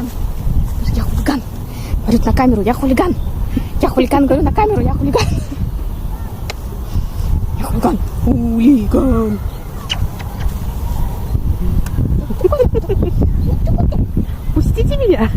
хулиган. Я хулиган. Говорит на камеру, я хулиган. Я хулиган, говорю на камеру, я хулиган. Я хулиган. Хулиган. Пустите меня.